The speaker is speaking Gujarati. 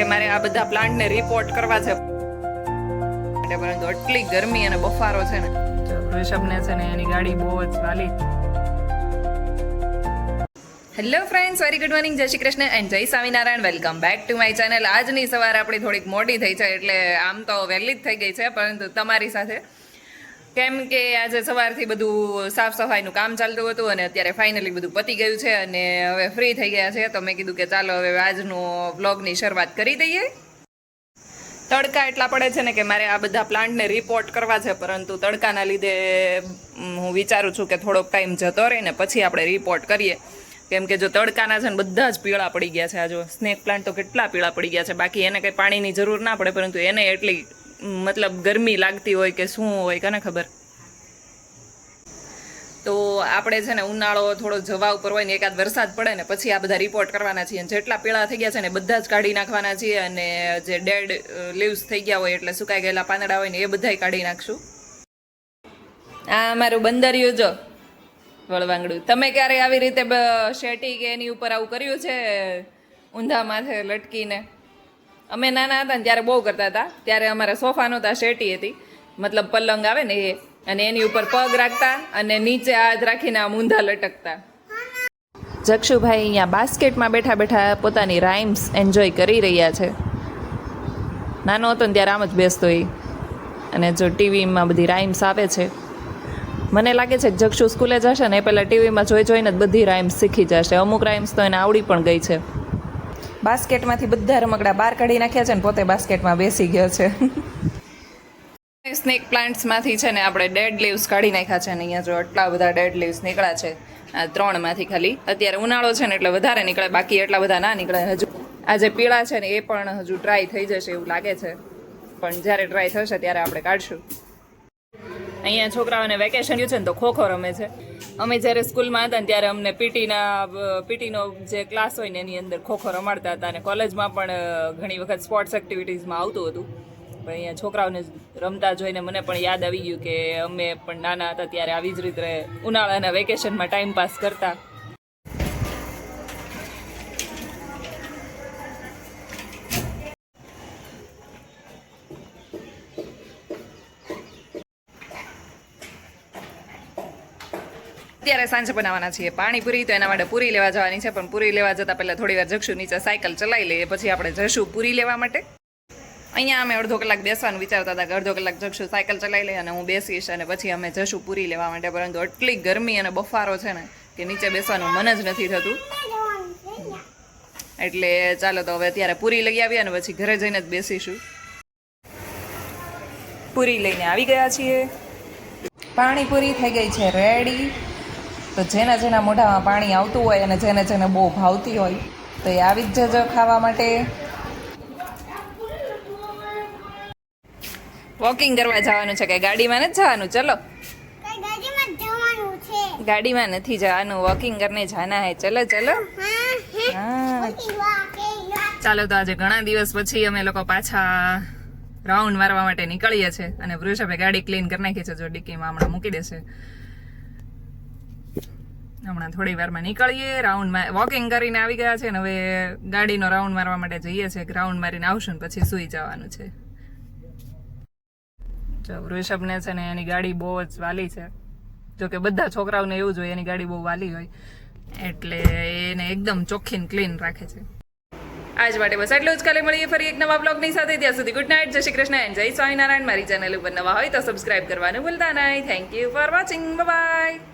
કે મારે આ બધા પ્લાન્ટને રિપોર્ટ કરવા છે, પરંતુ આટલી ગરમી અને બફારો છે ને, ઋષભને છે ને એની ગાડી બહુ જ વાલી. Hello friends, very good morning, જય શ્રી કૃષ્ણ એન્ડ જય Swaminarayan. Welcome back to my channel. આજની સવાર આપણી થોડીક મોડી થઈ છે, એટલે આમ તો વહેલી જ થઈ ગઈ છે, પરંતુ તમારી સાથે કેમ કે આજે સવારથી બધું સાફ સફાઈનું કામ ચાલતું હતું અને અત્યારે ફાઇનલી બધું પતી ગયું છે અને હવે ફ્રી થઈ ગયા છે. તો મેં કીધું કે ચાલો હવે આજનો વ્લોગની શરૂઆત કરી દઈએ. તડકા એટલા પડે છે ને કે મારે આ બધા પ્લાન્ટને રિપોર્ટ કરવા છે, પરંતુ તડકાના લીધે હું વિચારું છું કે થોડોક ટાઈમ જતો રહે ને પછી આપણે રિપોર્ટ કરીએ. કેમ કે જો તડકાના છે ને બધા જ પીળા પડી ગયા છે. આ જો સ્નેક પ્લાન્ટ તો કેટલા પીળા પડી ગયા છે. બાકી એને કંઈ પાણીની જરૂર ના પડે, પરંતુ એને એટલી મતલબ ગરમી લાગતી હોય કે શું હોય કોને ખબર. તો આપણે છે ને ઉનાળો થોડો જવા ઉપર હોય ને એકાદ વરસાદ પડે ને પછી આ બધા રિપોર્ટ કરવાના છીએ. જેટલા પીળા થઈ ગયા છે ને બધા જ કાઢી નાખવાના છીએ, અને જે ડેડ લીવ્સ થઈ ગયા હોય એટલે સુકાઈ ગયેલા પાંદડા હોય ને એ બધાય કાઢી નાખશું. આ અમારું બંદરિયું જો વળવાંગડું. તમે ક્યારે આવી રીતે શેટી કે એની ઉપર આવું કર્યું છે ઊંધા માથે લટકીને? અમે નાના હતા ને ત્યારે બહુ કરતા હતા. ત્યારે અમારા સોફા નહોતા, શેટી હતી, મતલબ પલંગ આવે ને એ, અને એની ઉપર પગ રાખતા અને નીચે હાથ રાખીને આમ ઊંધા લટકતા. જક્ષુભાઈ અહીંયા બાસ્કેટમાં બેઠા બેઠા પોતાની રાઇમ્સ એન્જોય કરી રહ્યા છે. નાનો હતો ને ત્યારે આમ જ બેસતો એ, અને જો ટીવીમાં બધી રાઇમ્સ આવે છે. મને લાગે છે કે જક્ષુ સ્કૂલે જશે ને એ પહેલાં ટીવીમાં જોઈ જોઈને જ બધી રાઇમ્સ શીખી જશે. અમુક રાઇમ્સ તો એને આવડી પણ ગઈ છે. બાસ્કેટમાંથી બધા રમકડા બહાર કાઢી નાખ્યા છે ને પોતે બાસ્કેટમાં બેસી ગયો છે. સ્નેક પ્લાન્ટ્સમાંથી છે ને આપણે ડેડ લીવ્સ કાઢી નાખ્યા છે, ને અહીંયા જો આટલા બધા ડેડ લીવ્સ નીકળ્યા છે આ 3માંથી ખાલી. અત્યારે ઉનાળો છે ને એટલે વધારે નીકળે, બાકી એટલા બધા ના નીકળે. હજુ આ જે પીળા છે ને એ પણ હજુ ડ્રાય થઈ જશે એવું લાગે છે, પણ જ્યારે ડ્રાય થશે ત્યારે આપણે કાઢશું. અહીંયા છોકરાઓને વેકેશન થયું છે ને તો ખોખો રમે છે. અમે જ્યારે સ્કૂલમાં હતા ને ત્યારે અમને પીટીનો જે ક્લાસ હોય ને એની અંદર ખોખો રમાડતા હતા, અને કોલેજમાં પણ ઘણી વખત સ્પોર્ટ્સ એક્ટિવિટીઝમાં આવતું હતું. પણ અહીંયા છોકરાઓને રમતા જોઈને મને પણ યાદ આવી ગયું કે અમે પણ નાના હતા ત્યારે આવી જ રીતે ઉનાળાના વેકેશનમાં ટાઈમ પાસ કરતા. અત્યારે સાંજે બનાવવાના છીએ પાણીપુરી. તો એના માટે પૂરી લેવા જવાની છે, પણ પૂરી લેવા જતાં પહેલાં થોડી વાર જક્ષુ નીચે સાયકલ ચલાવી લઈએ, પછી આપણે જશું પૂરી લેવા માટે. અહીંયા અમે અડધો કલાક બેસવાનું વિચારતા હતા કે અડધો કલાક જક્ષુ સાયકલ ચલાવી લઈએ અને હું બેસીશ, અને પછી અમે જશું પૂરી લેવા માટે. પરંતુ આટલી ગરમી અને બફારો છે ને કે નીચે બેસવાનું મન જ નથી થતું. એટલે ચાલો તો હવે અત્યારે પૂરી લઈ આવીએ અને પછી ઘરે જઈને જ બેસીશું. પૂરી લઈને આવી ગયા છીએ. પાણીપુરી થઈ ગઈ છે રેડી. તો જેના મોઢામાં પાણી આવતું હોય અને જેને બહુ ભાવતી હોય તો એ આવી જ જજો ખાવા માટે. વોકિંગ કરવા જવાનું છે કે ગાડીમાં નથી જવાનું? ચલો, ગાડીમાં નથી જવાનું, વોકિંગ કરને જાના હે. ચલો ચલો. હા ચાલો, તો આજે ઘણા દિવસ પછી અમે લોકો પાછા રાઉન્ડ મારવા માટે નીકળીએ છીએ, અને વૃષભે ગાડી ક્લીન કરી નાખી છે. જો ડિક્કીમાં હમણાં મૂકી દેશે. હમણાં થોડી વારમાં નીકળીએ. રાઉન્ડ વોકિંગ કરીને આવી ગયા છે ને હવે ગાડીનો રાઉન્ડ મારવા માટે જઈએ છીએ. રાઉન્ડ મારીને આવશું ને પછી સૂઈ જવાનું છે. જો વૃષભને છે ને એની ગાડી બહુ જ વાલી છે. જો કે બધા છોકરાઓને એવું જ હોય, એની ગાડી બહુ વાલી હોય એટલે એને એકદમ ચોખ્ખી ક્લીન રાખે છે. આજ માટે બસ એટલું જ. કાલે મળીએ ફરી એક નવા બ્લોગની સાથે. ત્યાં સુધી ગુડ નાઇટ, જય શ્રી કૃષ્ણ એન્ડ જય સ્વામિનારાયણ. મારી ચેનલ ઉપર નવા હોય તો સબસ્ક્રાઇબ કરવાનું ભૂલતા નહીં. Thank you for watching. By.